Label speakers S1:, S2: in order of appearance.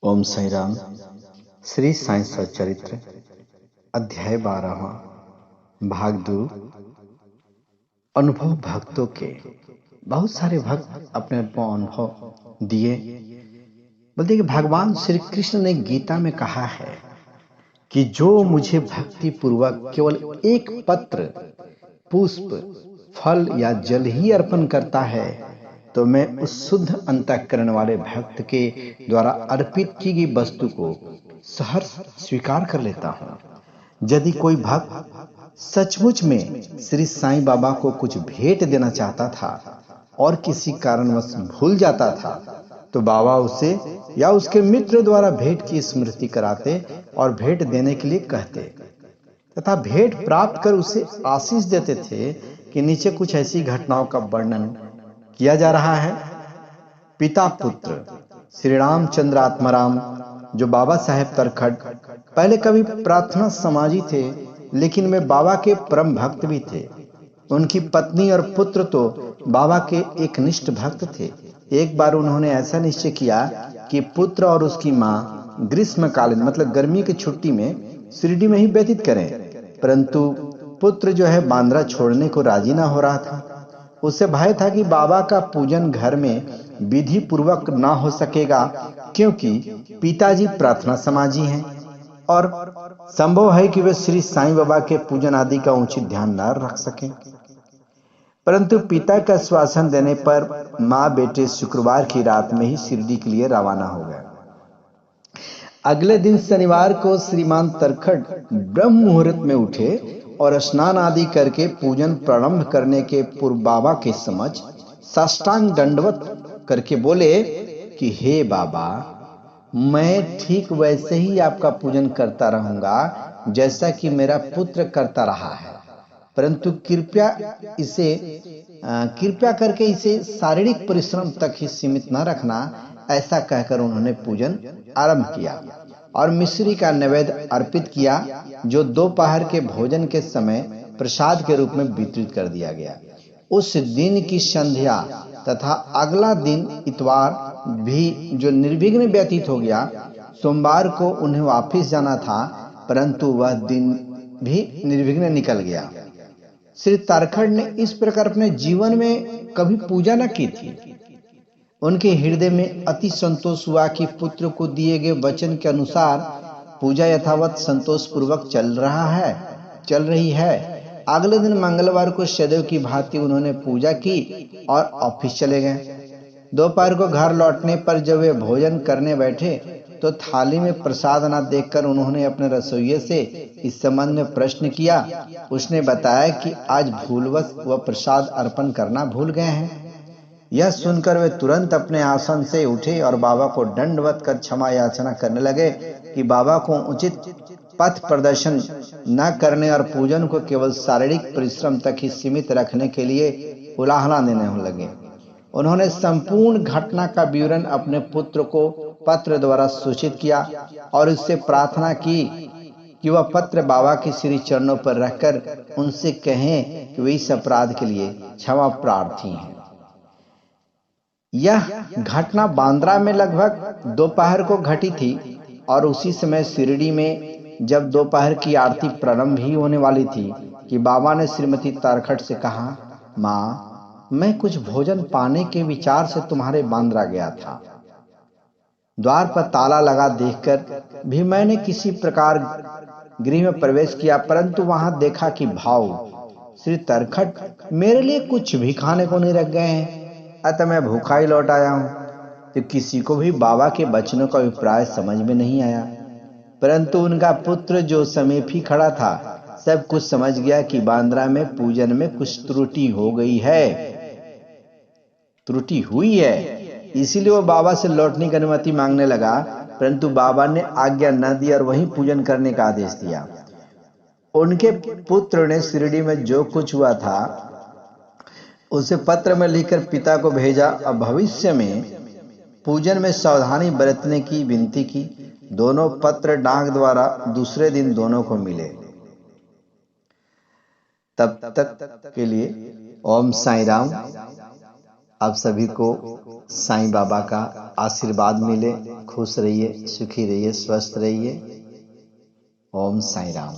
S1: ओम साई राम। श्री साई सच्चरित्र अध्याय 12वां भाग 2। अनुभव भक्तों के। बहुत सारे भक्त अपने अपने अनुभव दिए। बोलते कि भगवान श्री कृष्ण ने गीता में कहा है कि जो मुझे भक्ति पूर्वक केवल एक पत्र, पुष्प, फल या जल ही अर्पण करता है तो मैं उस शुद्ध अंतःकरण वाले भक्त के द्वारा अर्पित की गई वस्तु को सहर्ष स्वीकार कर लेता हूं। यदि कोई भक्त सचमुच में श्री साईं बाबा को कुछ भेंट देना चाहता था और किसी कारणवश भूल जाता था तो बाबा उसे या उसके मित्र द्वारा भेंट की स्मृति कराते और भेंट देने के लिए कहते तथा भेंट प्राप्त कर उसे आशीष देते थे कि नीचे कुछ ऐसी घटनाओं का वर्णन किया जा रहा है। पिता पुत्र श्री रामचंद्र आत्माराम, जो बाबा साहेब तरखड़ पहले कभी प्रार्थना समाजी थे, लेकिन वे बाबा के परम भक्त भी थे। उनकी पत्नी और पुत्र तो बाबा के एक निष्ठ भक्त थे। एक बार उन्होंने ऐसा निश्चय किया कि पुत्र और उसकी मां ग्रीष्मकालीन मतलब गर्मी की छुट्टी में शिरडी में ही व्यतीत करें, परंतु पुत्र जो है बांद्रा छोड़ने को राजी ना हो रहा था। उसे भय था कि बाबा का पूजन घर में विधि पूर्वक ना हो सकेगा, क्योंकि पिताजी प्रार्थना समाजी हैं और संभव है कि वे श्री साईं बाबा के पूजन आदि का उचित ध्यान न रख सकें। परंतु पिता का आश्वासन देने पर मां बेटे शुक्रवार की रात में ही शिरडी के लिए रवाना हो गए। अगले दिन शनिवार को श्रीमान तरखड़ ब्रह्म मुहूर्त में उठे और स्नान आदि करके पूजन प्रारंभ करने के पूर्व बाबा के समक्ष साष्टांग दंडवत करके बोले कि हे बाबा, मैं ठीक वैसे ही आपका पूजन करता रहूंगा जैसा कि मेरा पुत्र करता रहा है, परंतु कृपया करके इसे शारीरिक परिश्रम तक ही सीमित न रखना। ऐसा कहकर उन्होंने पूजन आरंभ किया और मिश्री का नैवेद्य अर्पित किया, जो दोपहर के भोजन के समय प्रसाद के रूप में वितरित कर दिया गया। उस दिन की संध्या तथा अगला दिन इतवार भी जो निर्विघ्न व्यतीत हो गया। सोमवार को उन्हें वापस जाना था, परंतु वह दिन भी निर्विघ्न निकल गया। श्री तरखड़ ने इस प्रकार अपने जीवन में कभी पूजा न की थी। उनके हृदय में अति संतोष हुआ कि पुत्र को दिए गए वचन के अनुसार पूजा यथावत संतोष पूर्वक चल रही है। अगले दिन मंगलवार को सदैव की भांति उन्होंने पूजा की और ऑफिस चले गए। दोपहर को घर लौटने पर जब वे भोजन करने बैठे तो थाली में प्रसाद न देखकर उन्होंने अपने रसोइये से इस संबंध में प्रश्न किया। उसने बताया कि आज भूलवश वह प्रसाद अर्पण करना भूल गए हैं। यह सुनकर वे तुरंत अपने आसन से उठे और बाबा को दंडवत कर क्षमा याचना करने लगे कि बाबा को उचित पथ प्रदर्शन न करने और पूजन को केवल शारीरिक परिश्रम तक ही सीमित रखने के लिए उलाहना देने लगे। उन्होंने संपूर्ण घटना का विवरण अपने पुत्र को पत्र द्वारा सूचित किया और उससे प्रार्थना की कि वह पत्र बाबा के श्री चरणों पर रखकर उनसे कहें कि वे इस अपराध के लिए क्षमा प्रार्थी हैं। यह घटना बांद्रा में लगभग दोपहर को घटी थी और उसी समय शिरडी में जब दोपहर की आरती प्रारंभ ही होने वाली थी कि बाबा ने श्रीमती तरखड़ से कहा, मां, मैं कुछ भोजन पाने के विचार से तुम्हारे बांद्रा गया था। द्वार पर ताला लगा देखकर भी मैंने किसी प्रकार गृह में प्रवेश किया, परंतु वहां देखा कि भाव श्री तरखड़ मेरे लिए कुछ भी खाने को नहीं रख गए हैं, अतः मैं भूखा ही लौट आया हूं। तो किसी को भी बाबा के वचनों का अभिप्राय समझ में नहीं आया, परंतु उनका पुत्र जो समीप ही खड़ा था सब कुछ समझ गया कि बांद्रा में पूजन में कुछ त्रुटि हुई है। इसीलिए वो बाबा से लौटने की अनुमति मांगने लगा, परंतु बाबा ने आज्ञा न दी और वहीं पूजन करने का आदेश दिया। उनके पुत्र ने शिरडी में जो कुछ हुआ था उसे पत्र में लिखकर पिता को भेजा और भविष्य में पूजन में सावधानी बरतने की विनती की। दोनों पत्र डाक द्वारा दूसरे दिन दोनों को मिले। तब तक के लिए ओम साई राम। आप सभी को साईं बाबा का आशीर्वाद मिले। खुश रहिए, सुखी रहिए, स्वस्थ रहिए। ओम साई राम।